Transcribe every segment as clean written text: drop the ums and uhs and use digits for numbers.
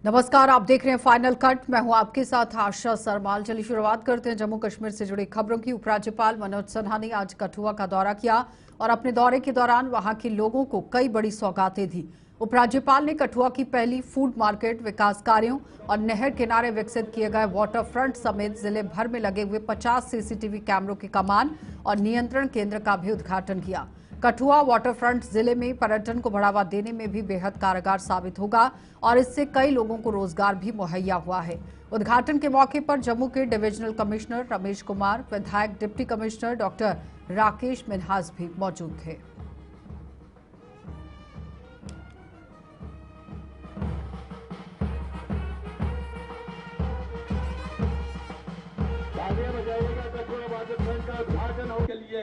नमस्कार, आप देख रहे हैं फाइनल कट। मैं हूं आपके साथ आशा सरमाल। चलिए शुरुआत करते हैं जम्मू कश्मीर से जुड़ी खबरों की। उपराज्यपाल मनोज सिन्हा ने आज कठुआ का दौरा किया और अपने दौरे के दौरान वहां के लोगों को कई बड़ी सौगातें दी। उपराज्यपाल ने कठुआ की पहली फूड मार्केट, विकास कार्यों और नहर किनारे विकसित किए गए वाटर फ्रंट समेत जिले भर में लगे हुए 50 सीसीटीवी कैमरों की कमान और नियंत्रण केंद्र का भी उद्घाटन किया। कठुआ वाटरफ्रंट जिले में पर्यटन को बढ़ावा देने में भी बेहद कारगर साबित होगा और इससे कई लोगों को रोजगार भी मुहैया हुआ है। उद्घाटन के मौके पर जम्मू के डिविजनल कमिश्नर रमेश कुमार, विधायक deputy commissioner doctor Rakesh Minhas भी मौजूद थे। उद्घाटन हो के लिए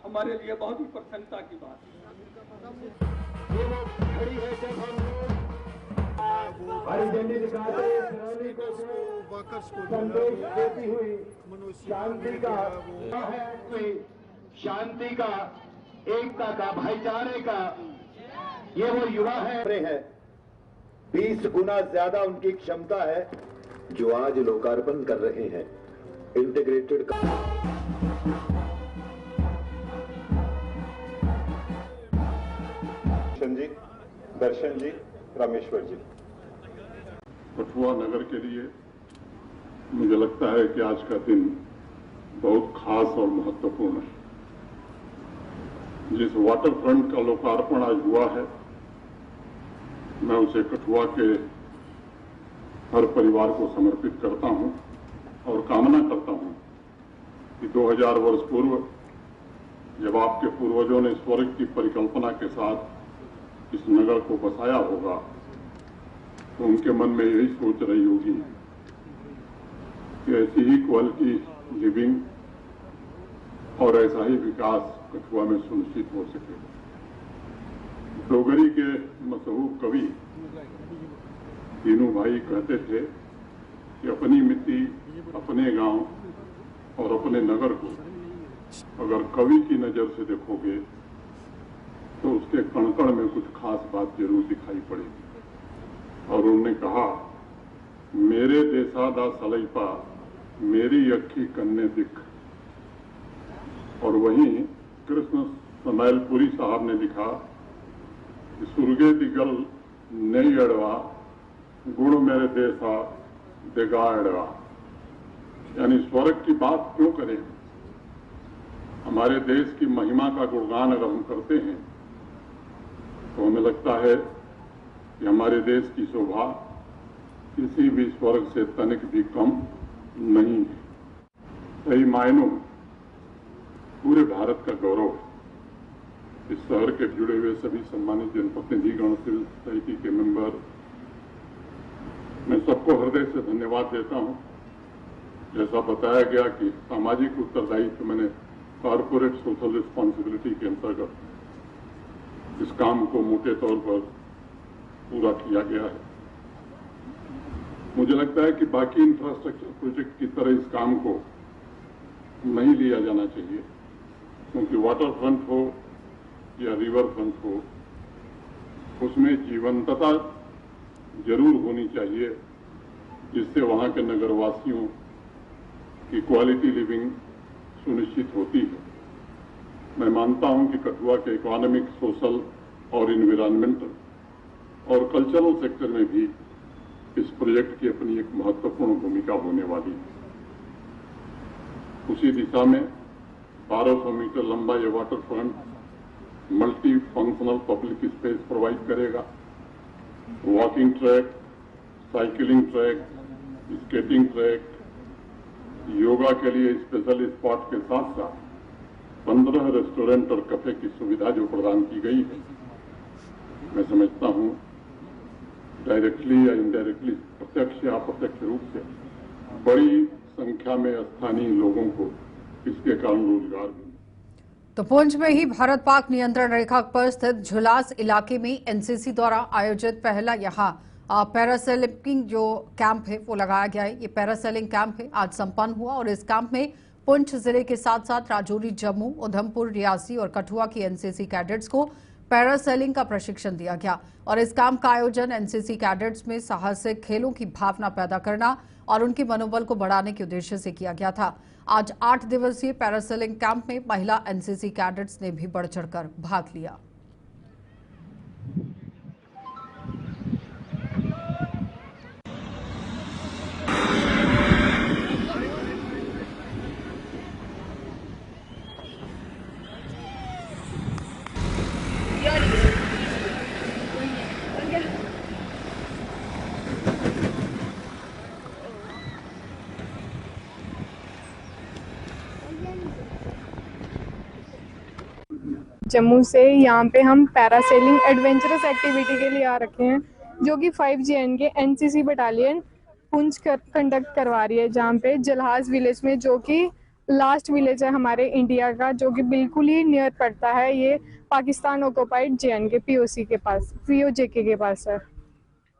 हमारे लिए बहुत ही प्रसन्नता की बात है। ये वो घड़ी है जब हम हरी झंडी दिखाते संदेश देती हुई शांति का है, शांति का, एकता का, भाईचारे का ये वो युवा है। 20 गुना ज्यादा उनकी क्षमता है जो आज लोकार्पण कर रहे हैं इंटीग्रेटेड जी, दर्शन जी, रामेश्वर जी। कठुआ नगर के लिए मुझे लगता है कि आज का दिन बहुत खास और महत्वपूर्ण है। जिस वाटर फ्रंट का लोकार्पण आज हुआ है, मैं उसे कठुआ के हर परिवार को समर्पित करता हूं और कामना करता हूं कि 2000 वर्ष पूर्व जब आपके पूर्वजों ने स्वर्ग की परिकल्पना के साथ इस नगर को बसाया होगा तो उनके मन में यही सोच रही होगी कि ऐसी ही क्वालिटी लिविंग और ऐसा ही विकास कठुआ में सुनिश्चित हो सके। डोगरी के मशहूर कवि तीनों भाई कहते थे कि अपनी मिट्टी, अपने गांव और अपने नगर को अगर कवि की नजर से देखोगे तो उसके कण-कण में कुछ खास बात जरूर दिखाई पड़ेगी। और उन्होंने कहा, मेरे देसा दा सलैपा मेरी अखी कन्ने दिख। और वहीं कृष्ण समैलपुरी साहब ने लिखा कि सुर्गे दिगल नई अड़वा गुण मेरे देसा देगा अड़वा। यानी स्वर्ग की बात क्यों करें? हमारे देश की महिमा का गुणगान अगर हम करते हैं तो हमें लगता है कि हमारे देश की शोभा किसी भी स्वर्ग से तनिक भी कम नहीं है। सही मायनों पूरे भारत का गौरव है। इस शहर के जुड़े हुए सभी सम्मानित जनप्रतिनिधिगण, सिविल सोसाइटी के मेंबर, मैं सबको हृदय से धन्यवाद देता हूं। जैसा बताया गया कि सामाजिक उत्तरदायित्व मैंने कॉर्पोरेट सोशल रिस्पॉन्सिबिलिटी के अंतर्गत इस काम को मोटे तौर पर पूरा किया गया है। मुझे लगता है कि बाकी इंफ्रास्ट्रक्चर प्रोजेक्ट की तरह इस काम को नहीं लिया जाना चाहिए, क्योंकि वाटर फ्रंट हो या रिवर फ्रंट हो, उसमें जीवंतता जरूर होनी चाहिए जिससे वहां के नगरवासियों की क्वालिटी लिविंग सुनिश्चित होती है। मैं मानता हूं कि कठुआ के इकोनॉमिक, सोशल और इन्वायरमेंटल और कल्चरल सेक्टर में भी इस प्रोजेक्ट की अपनी एक महत्वपूर्ण भूमिका होने वाली है। उसी दिशा में 1200 मीटर लंबा ये water front multi functional public space provide करेगा। Walking track, cycling track, skating track, yoga के लिए स्पेशल स्पॉट के साथ साथ 15 रेस्टोरेंट और कैफे की सुविधा जो प्रदान की गई है, मैं समझता हूं डायरेक्टली या इनडायरेक्टली, प्रत्यक्ष या अप्रत्यक्ष रूप से बड़ी संख्या में स्थानीय लोगों को इसके कारण रोजगार मिले। तो पुंछ में ही भारत पाक नियंत्रण रेखा पर स्थित झुलास इलाके में एनसीसी द्वारा आयोजित पहला यहां पैरासेलिंग जो कैंप है वो लगाया गया है। ये पैरासेलिंग कैंप है, आज संपन्न हुआ और इस कैंप में पुंछ जिले के साथ साथ राजौरी, जम्मू, उधमपुर, रियासी और कठुआ की एनसीसी कैडेट्स को पैरासेलिंग का प्रशिक्षण दिया गया और इस काम का आयोजन एनसीसी कैडेट्स में साहसिक खेलों की भावना पैदा करना और उनके मनोबल को बढ़ाने के उद्देश्य से किया गया था। आज 8 दिवसीय पैरासेलिंग कैंप में महिला एनसीसी कैडेट्स ने भी बढ़ चढ़कर भाग लिया। जम्मू से यहाँ पे हम पैरासेलिंग एडवेंचरस एक्टिविटी के लिए आ रखे हैं, जो कि 5JN के एनसीसी बटालियन पुंछ कंडक्ट करवा रही है, जहाँ पे जलहाज विलेज में, जो कि लास्ट विलेज है हमारे इंडिया का, जो कि बिल्कुल ही नियर पड़ता है। ये पाकिस्तान ऑक्युपाइड JNK POC के पास, POJK के पास है।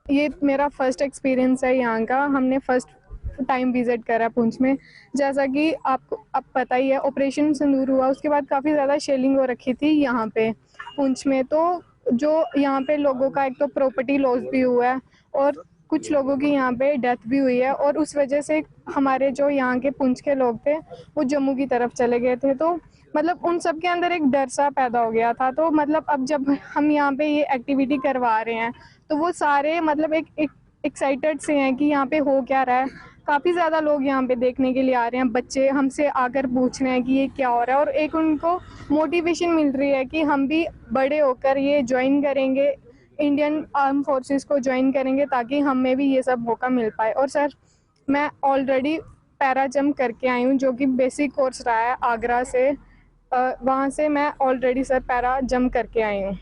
ये मेरा फर्स्ट एक्सपीरियंस है यहाँ का। हमने फर्स्ट टाइम विजिट करा पुंछ में। जैसा कि आपको अब पता ही है, ऑपरेशन सिंदूर हुआ, उसके बाद काफ़ी ज़्यादा शेलिंग हो रखी थी यहाँ पे पुंछ में। तो जो यहाँ पे लोगों का एक तो प्रॉपर्टी लॉस भी हुआ है और कुछ लोगों की यहाँ पे डेथ भी हुई है, और उस वजह से हमारे जो यहाँ के पुंछ के लोग थे वो जम्मू की तरफ चले गए थे। तो मतलब उन सब के अंदर एक डर सा पैदा हो गया था। तो मतलब अब जब हम यहाँ पे ये एक्टिविटी करवा रहे हैं तो वो सारे मतलब एक एक्साइटेड से हैं कि यहाँ पे हो क्या रहा है। काफ़ी ज़्यादा लोग यहाँ पे देखने के लिए आ रहे हैं। बच्चे हमसे आकर पूछ रहे हैं कि ये क्या हो रहा है, और एक उनको मोटिवेशन मिल रही है कि हम भी बड़े होकर ये ज्वाइन करेंगे, इंडियन आर्म फोर्सेस को ज्वाइन करेंगे, ताकि हमें भी ये सब मौका मिल पाए। और सर, मैं ऑलरेडी पैरा जंप करके आई हूँ, जो कि बेसिक कोर्स रहा है आगरा से। वहाँ से मैं ऑलरेडी सर पैरा जंप करके आई हूँ।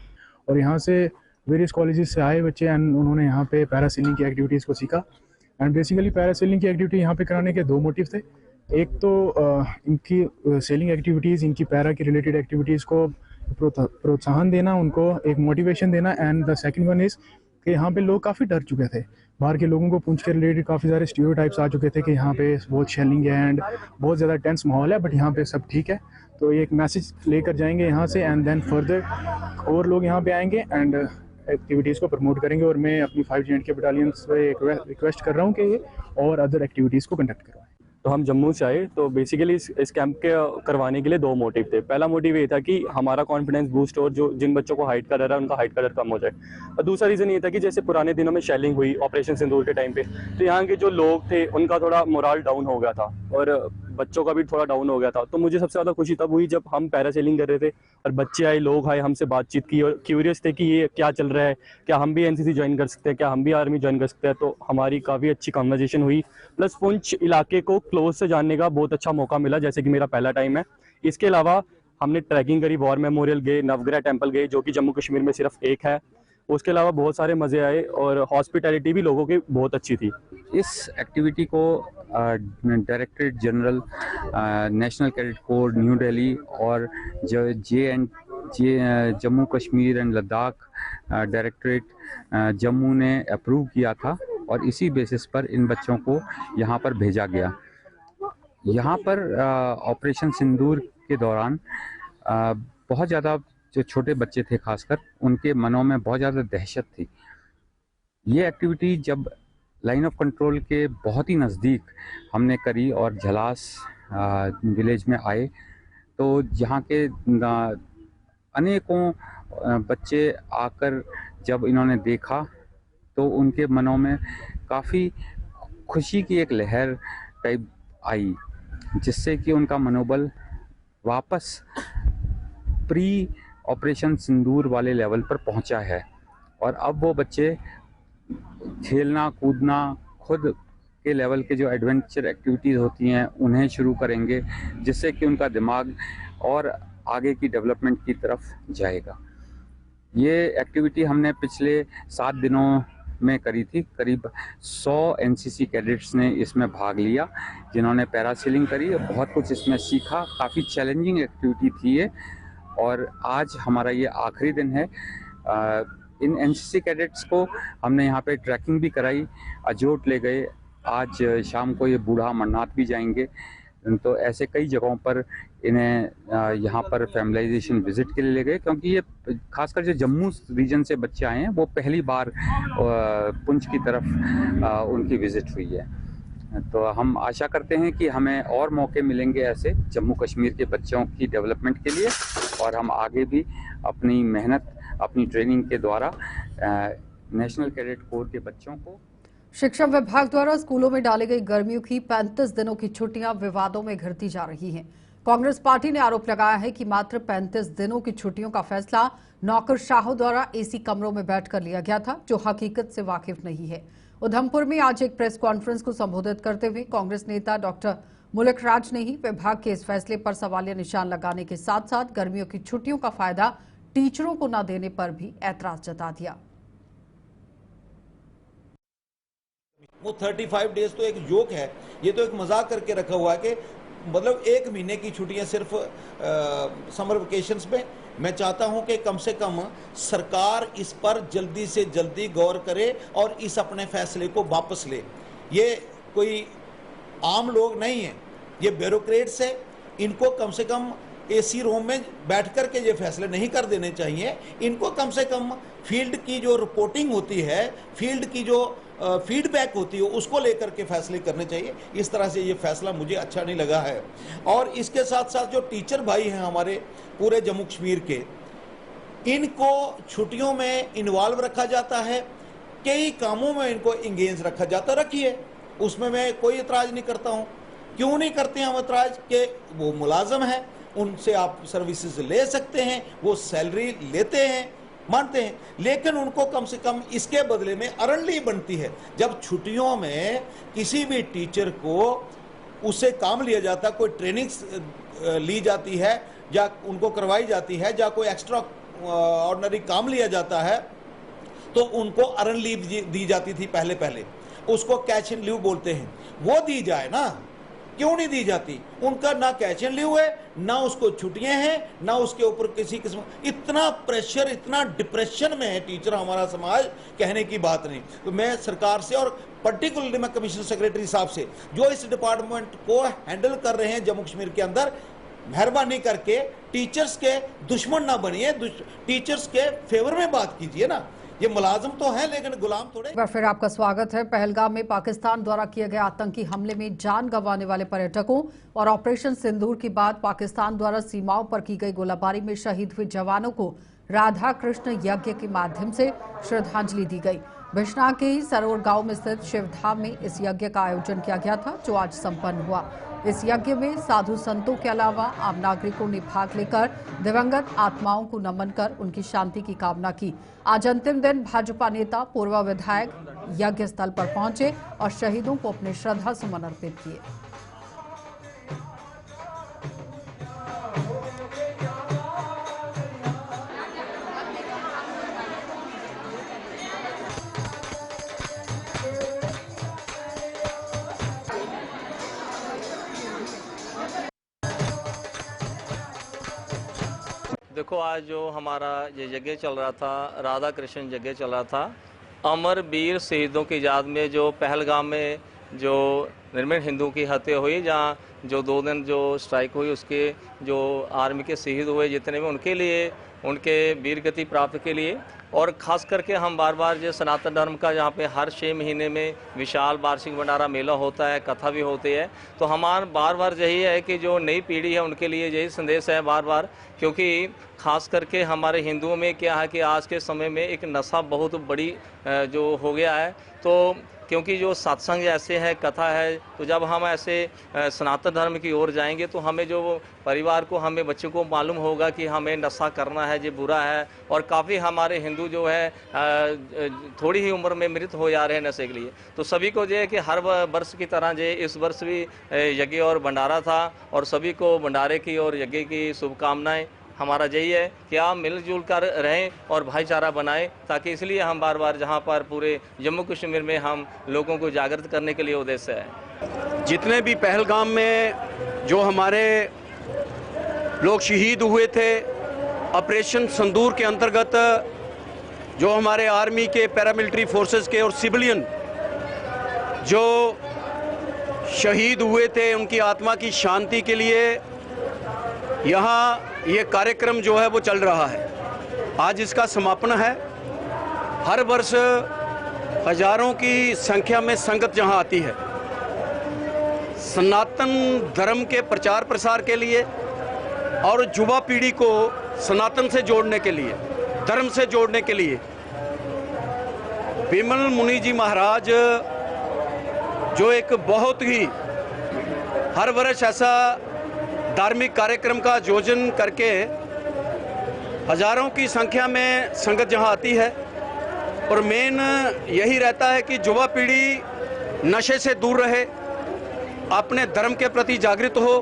और यहाँ से वेरियस कॉलेजेस से आए बच्चे एंड उन्होंने यहाँ पे पैरासेलिंग की एक्टिविटीज़ को सीखा। एंड बेसिकली पैरासेलिंग की एक्टिविटी यहाँ पे कराने के 2 मोटिव थे। एक तो इनकी सेलिंग एक्टिविटीज़, इनकी पैरा की रिलेटेड एक्टिविटीज़ को प्रोत्साहन देना, उनको एक मोटिवेशन देना। And the second one is कि यहाँ पे लोग काफ़ी डर चुके थे। बाहर के लोगों को पुंछ के रिलेटेड काफ़ी सारे स्टीरियोटाइप्स आ चुके थे कि यहाँ पे बहुत शेलिंग है एंड बहुत ज़्यादा टेंस माहौल है, बट यहाँ पे सब ठीक है। तो ये एक मैसेज लेकर जाएंगे यहाँ से एंड देन फर्दर और लोग यहाँ पे आएंगे एंड एक्टिविटीज़ को प्रमोट करेंगे। और मैं अपनी 5JN बटालियन से रिक्वेस्ट कर रहा हूँ कि ये और अदर एक्टिविटीज़ को कंडक्ट करवाएं। तो हम जम्मू से आए, तो बेसिकली इस कैंप के करवाने के लिए 2 मोटिव थे। पहला मोटिव ये था कि हमारा कॉन्फिडेंस बूस्ट और जो जिन बच्चों को हाइट का डर है उनका हाइट का डर कम हो जाए। और दूसरा रीज़न ये था कि जैसे पुराने दिनों में शेलिंग हुई ऑपरेशन सिंदूर के टाइम पे, तो यहाँ के जो लोग थे उनका थोड़ा मोराल डाउन हो गया था और बच्चों का भी थोड़ा डाउन हो गया था। तो मुझे सबसे ज़्यादा खुशी तब हुई जब हम पैरासेलिंग कर रहे थे और बच्चे आए, लोग आए, हमसे बातचीत की और क्यूरियस थे कि ये क्या चल रहा है, क्या हम भी एनसीसी ज्वाइन कर सकते हैं, क्या हम भी आर्मी ज्वाइन कर सकते हैं। तो हमारी काफ़ी अच्छी कन्वर्सेशन हुई, प्लस पुंछ इलाके को क्लोज से जानने का बहुत अच्छा मौका मिला, जैसे कि मेरा पहला टाइम है। इसके अलावा हमने ट्रैकिंग करी, वॉर मेमोरियल गए, नवग्रह टेम्पल गए, जो कि जम्मू कश्मीर में सिर्फ एक है। उसके अलावा बहुत सारे मज़े आए और हॉस्पिटैलिटी भी लोगों की बहुत अच्छी थी। इस एक्टिविटी को directorate general national cadet corps new Delhi और जम्मू कश्मीर एंड लद्दाख डायरेक्टरेट जम्मू ने अप्रूव किया था, और इसी बेसिस पर इन बच्चों को यहाँ पर भेजा गया। यहाँ पर ऑपरेशन सिंदूर के दौरान बहुत ज़्यादा जो छोटे बच्चे थे खासकर, उनके मनों में बहुत ज़्यादा दहशत थी। ये एक्टिविटी जब लाइन ऑफ कंट्रोल के बहुत ही नज़दीक हमने करी और झलास विलेज में आए, तो यहाँ के अनेकों बच्चे आकर जब इन्होंने देखा तो उनके मनों में काफ़ी खुशी की एक लहर टाइप आई, जिससे कि उनका मनोबल वापस प्री ऑपरेशन सिंदूर वाले लेवल पर पहुंचा है। और अब वो बच्चे खेलना कूदना, खुद के लेवल के जो एडवेंचर एक्टिविटीज़ होती हैं उन्हें शुरू करेंगे, जिससे कि उनका दिमाग और आगे की डेवलपमेंट की तरफ जाएगा। ये एक्टिविटी हमने पिछले 7 दिनों में करी थी। करीब 100 एनसीसी कैडेट्स ने इसमें भाग लिया, जिन्होंने पैरासेलिंग करी, बहुत कुछ इसमें सीखा। काफ़ी चैलेंजिंग एक्टिविटी थी ये, और आज हमारा ये आखिरी दिन है। इन एनसीसी कैडेट्स को हमने यहाँ पे ट्रैकिंग भी कराई, अजोट ले गए। आज शाम को ये बूढ़ा अमरनाथ भी जाएंगे। तो ऐसे कई जगहों पर इन्हें यहाँ पर फैमिलाइजेशन विजिट के लिए ले गए, क्योंकि ये खासकर जो जम्मू रीजन से बच्चे आए हैं वो पहली बार पुंछ की तरफ उनकी विजिट हुई है। तो हम आशा करते हैं कि हमें और मौके मिलेंगे ऐसे जम्मू कश्मीर के बच्चों की डेवलपमेंट के लिए, और हम आगे भी अपनी मेहनत अपनी ट्रेनिंग के द्वारा नेशनल कैडेट कोर के बच्चों को। शिक्षा विभाग द्वारा स्कूलों में डाली गई गर्मियों की 35 दिनों की छुट्टियां विवादों में घिरती जा रही हैं। कांग्रेस पार्टी ने आरोप लगाया है कि मात्र 35 दिनों की छुट्टियों का फैसला नौकरशाहों द्वारा एसी कमरों में बैठकर लिया गया था, जो हकीकत से वाकिफ नहीं है। उधमपुर में आज एक प्रेस कॉन्फ्रेंस को संबोधित करते हुए कांग्रेस नेता डॉक्टर मुल्क राज ने ही विभाग के इस फैसले पर सवालिया निशान लगाने के साथ साथ गर्मियों की छुट्टियों का फायदा टीचरों को न देने पर भी ऐतराज जता दिया। वो 35 डेज तो एक जोक है, ये तो एक मजाक करके रखा हुआ है कि मतलब 1 महीने की छुट्टियां सिर्फ समर वेकेशंस में। मैं चाहता हूं कि कम से कम सरकार इस पर जल्दी से जल्दी गौर करे और इस अपने फैसले को वापस ले। ये कोई आम लोग नहीं है, ये ब्यूरोक्रेट्स है। इनको कम से कम एसी रूम में बैठ कर के ये फैसले नहीं कर देने चाहिए। इनको कम से कम फील्ड की जो रिपोर्टिंग होती है, फील्ड की जो फीडबैक होती है, उसको लेकर के फैसले करने चाहिए। इस तरह से ये फैसला मुझे अच्छा नहीं लगा है। और इसके साथ साथ जो टीचर भाई हैं हमारे पूरे जम्मू कश्मीर के, इनको छुट्टियों में इन्वॉल्व रखा जाता है, कई कामों में इनको इंगेज रखा जाता। रखिए, उसमें मैं कोई इतराज नहीं करता हूँ। क्यों नहीं करते हैं हम इतराज? के वो मुलाजम है, उनसे आप सर्विसेज ले सकते हैं, वो सैलरी लेते हैं, मानते हैं, लेकिन उनको कम से कम इसके बदले में अर्नली बनती है। जब छुट्टियों में किसी भी टीचर को उससे काम लिया जाता, कोई ट्रेनिंग ली जाती है या उनको करवाई जाती है या कोई एक्स्ट्रा ऑर्डिनरी काम लिया जाता है, तो उनको अर्न लीव दी जाती थी पहले, उसको कैश इन लीव बोलते हैं। वो दी जाए ना, क्यों नहीं दी जाती? उनका ना कैश इन लीव है, ना उसको छुट्टियां हैं, ना उसके ऊपर किसी किस्म। इतना प्रेशर, इतना डिप्रेशन में है टीचर हमारा समाज, कहने की बात नहीं। तो मैं सरकार से और पर्टिकुलरली मैं कमिश्नर सेक्रेटरी साहब से, जो इस डिपार्टमेंट को हैंडल कर रहे हैं जम्मू कश्मीर के अंदर, मेहरबानी करके टीचर्स के दुश्मन ना बनिए, टीचर्स के फेवर में बात कीजिए ना। ये मुलाजिम तो है लेकिन गुलाम थोड़े। एक बार फिर आपका स्वागत है। पहलगाम में पाकिस्तान द्वारा किए गए आतंकी हमले में जान गंवाने वाले पर्यटकों और ऑपरेशन सिंदूर के बाद पाकिस्तान द्वारा सीमाओं पर की गई गोलाबारी में शहीद हुए जवानों को राधा कृष्ण यज्ञ के माध्यम से श्रद्धांजलि दी गई। बिश्नाह के ही सरोवर गांव में स्थित शिवधाम में इस यज्ञ का आयोजन किया गया था, जो आज संपन्न हुआ। इस यज्ञ में साधु संतों के अलावा आम नागरिकों ने भाग लेकर दिवंगत आत्माओं को नमन कर उनकी शांति की कामना की। आज अंतिम दिन भाजपा नेता, पूर्व विधायक यज्ञ स्थल पर पहुंचे और शहीदों को अपने श्रद्धा सुमन अर्पित किए। देखो, आज जो हमारा ये यज्ञ चल रहा था, राधा कृष्ण यज्ञ चल रहा था, अमर वीर शहीदों की याद में, जो पहलगाम में जो निर्मम हिंदुओं की हत्या हुई, जहाँ जो 2 दिन जो स्ट्राइक हुई, उसके जो आर्मी के शहीद हुए जितने भी, उनके लिए, उनके वीर गति प्राप्त के लिए, और ख़ास करके हम बार बार जो सनातन धर्म का जहाँ पे हर 6 महीने में विशाल वार्षिक भंडारा मेला होता है, कथा भी होती है, तो हमारा बार बार यही है कि जो नई पीढ़ी है उनके लिए यही संदेश है बार बार, क्योंकि ख़ास करके हमारे हिंदुओं में क्या है कि आज के समय में एक नशा बहुत बड़ी जो हो गया है। तो क्योंकि जो सत्संग ऐसे है, कथा है, तो जब हम ऐसे सनातन धर्म की ओर जाएंगे तो हमें जो परिवार को, हमें बच्चों को मालूम होगा कि हमें नशा करना है, ये बुरा है। और काफ़ी हमारे हिंदू जो है थोड़ी ही उम्र में मृत हो जा रहे हैं नशे के लिए। तो सभी को जो है कि हर वर्ष की तरह जो इस वर्ष भी यज्ञ और भंडारा था, और सभी को भंडारे की और यज्ञ की शुभकामनाएँ। हमारा यही है कि आप मिलजुल कर रहें और भाईचारा बनाएं, ताकि इसलिए हम बार बार जहां पर पूरे जम्मू कश्मीर में हम लोगों को जागृत करने के लिए उद्देश्य है। जितने भी पहलगाम में जो हमारे लोग शहीद हुए थे, ऑपरेशन सिंदूर के अंतर्गत जो हमारे आर्मी के, पैरामिलिट्री फोर्सेस के और सिविलियन जो शहीद हुए थे उनकी आत्मा की शांति के लिए यहाँ ये कार्यक्रम जो है वो चल रहा है। आज इसका समापन है। हर वर्ष हजारों की संख्या में संगत यहाँ आती है सनातन धर्म के प्रचार प्रसार के लिए और युवा पीढ़ी को सनातन से जोड़ने के लिए, धर्म से जोड़ने के लिए। विमल मुनि जी महाराज जो एक बहुत ही हर वर्ष ऐसा धार्मिक कार्यक्रम का आयोजन करके हजारों की संख्या में संगत जहां आती है और मेन यही रहता है कि युवा पीढ़ी नशे से दूर रहे, अपने धर्म के प्रति जागृत हो।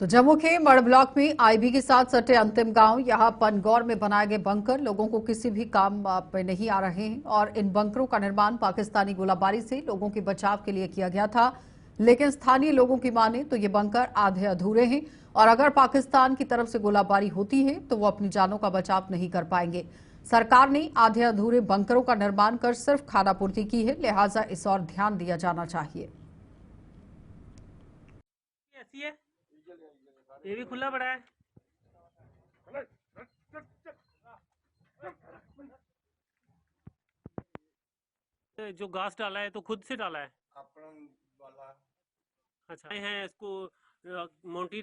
तो जम्मू के मड़ ब्लॉक में आईबी के साथ सटे अंतिम गांव, यहां पनगौर में बनाए गए बंकर लोगों को किसी भी काम पे नहीं आ रहे हैं और इन बंकरों का निर्माण पाकिस्तानी गोलाबारी से लोगों के बचाव के लिए किया गया था। लेकिन स्थानीय लोगों की माने तो ये बंकर आधे अधूरे हैं और अगर पाकिस्तान की तरफ से गोलाबारी होती है तो वो अपनी जानों का बचाव नहीं कर पाएंगे। सरकार ने आधे अधूरे बंकरों का निर्माण कर सिर्फ खानापूर्ति की है, लिहाजा इस और ध्यान दिया जाना चाहिए। ये भी खुला पड़ा है। जो घास डाला है तो खुद से डाला है वाला। अच्छा है इसको मोंटी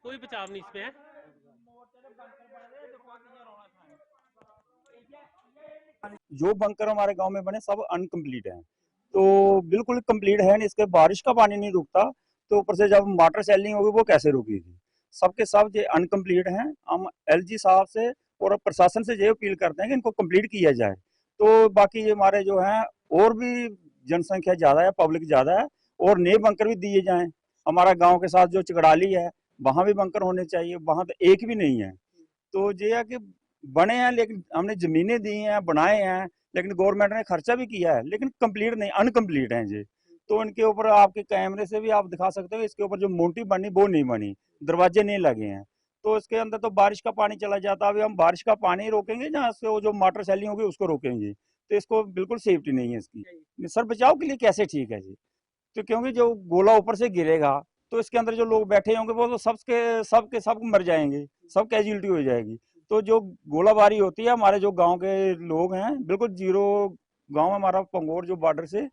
कोई बचाव नहीं इसमें है। जो बंकर हमारे गांव में बने सब अनकम्प्लीट हैं, तो बिल्कुल कंप्लीट है नहीं। इसके बारिश का पानी नहीं रुकता तो ऊपर से जब वाटर सेलिंग होगी वो कैसे रुकेगी। सबके सब ये अनकम्प्लीट हैं। हम एलजी साहब से और प्रशासन से ये अपील करते हैं कि इनको कंप्लीट किया जाए। तो बाकी ये हमारे जो हैं और भी जनसंख्या ज़्यादा है, पब्लिक ज़्यादा है और नए बंकर भी दिए जाएं। हमारा गांव के साथ जो चिकड़ाली है वहाँ भी बंकर होने चाहिए, वहाँ तो एक भी नहीं है। तो ये है कि बने हैं लेकिन हमने ज़मीनें दी हैं, बनाए हैं, लेकिन गवर्नमेंट ने खर्चा भी किया है लेकिन कंप्लीट नहीं, अनकम्प्लीट हैं ये। तो इनके ऊपर आपके कैमरे से भी आप दिखा सकते हो, इसके ऊपर जो मोटी बनी वो नहीं बनी, दरवाजे नहीं लगे हैं। तो इसके अंदर तो बारिश का पानी चला जाता है। अभी हम बारिश का पानी रोकेंगे, जहाँ से वो जो वाटर सेलिंग होगी उसको रोकेंगे, तो इसको बिल्कुल सेफ्टी नहीं है इसकी। सर बचाव के लिए कैसे ठीक है जी, तो क्योंकि जो गोला ऊपर से गिरेगा तो इसके अंदर जो लोग बैठे होंगे वो तो सब मर जाएंगे, सब कैजुअलिटी हो जाएगी। तो जो गोलाबारी होती है, हमारे जो गाँव के लोग हैं बिल्कुल जीरो गाँव हमारा पंगोर जो बॉर्डर से,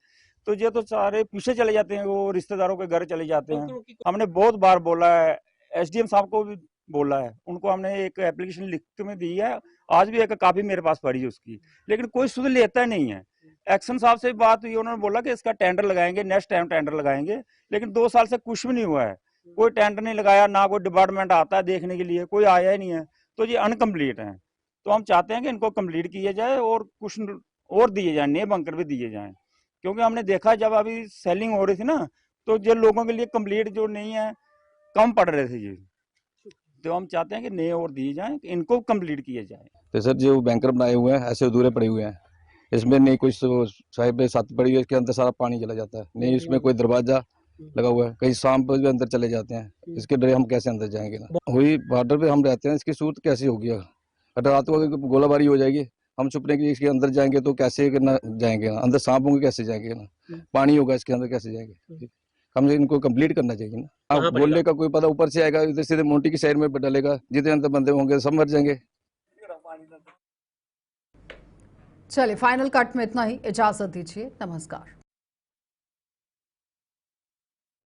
तो ये तो सारे पीछे चले जाते हैं, वो रिश्तेदारों के घर चले जाते हैं। हमने बहुत बार बोला है, एसडीएम साहब को भी बोला है, उनको हमने एक एप्लीकेशन लिख में दी है, आज भी एक कापी मेरे पास पड़ी है उसकी, लेकिन कोई सुध लेता नहीं है। एक्शन साहब से बात हुई, उन्होंने बोला कि इसका टेंडर लगाएंगे, नेक्स्ट टाइम टेंडर लगाएंगे, लेकिन 2 साल से कुछ भी नहीं हुआ है। कोई टेंडर नहीं लगाया, ना कोई डिपार्टमेंट आता है देखने के लिए, कोई आया ही नहीं है। तो ये अनकम्प्लीट है। तो हम चाहते हैं कि इनको कम्प्लीट किया जाए और कुछ और दिए जाए, नए बंकर भी दिए जाए, क्योंकि हमने देखा जब अभी सेलिंग हो रही थी ना, तो जो लोगों के लिए कंप्लीट जो नहीं है कम पड़ रहे थे ये। तो हम चाहते हैं कि नए और दिए जाएं, कि इनको कंप्लीट किया जाए। तो सर जो बैंकर बनाए हुए हैं ऐसे अधूरे पड़े हुए हैं, इसमें नहीं कोई साइड पे छत पड़ी हुई है, इसके अंदर सारा पानी चला जाता है, नहीं इसमें कोई दरवाजा लगा हुआ है, कहीं शाम पर भी अंदर चले जाते हैं, इसके डरे हम कैसे अंदर जाएंगे ना। वही बॉर्डर पे हम रहते हैं, इसकी सूरत कैसी होगी। अगर रात को गोलाबारी हो जाएगी, हम छुपने के इसके अंदर जाएंगे तो कैसे ना जाएंगे ना, अंदर सांप होंगे कैसे जाएंगे ना, पानी होगा इसके अंदर कैसे जाएंगे। हम इनको कंप्लीट करना चाहिए ना। आप बोलने का कोई पता, ऊपर से आएगा इधर सीधे मोंटी की साइड में डालेगा, जितने अंदर बंदे होंगे सब मर जाएंगे। चलिए फाइनल कट में इतना ही, इजाजत दीजिए, नमस्कार।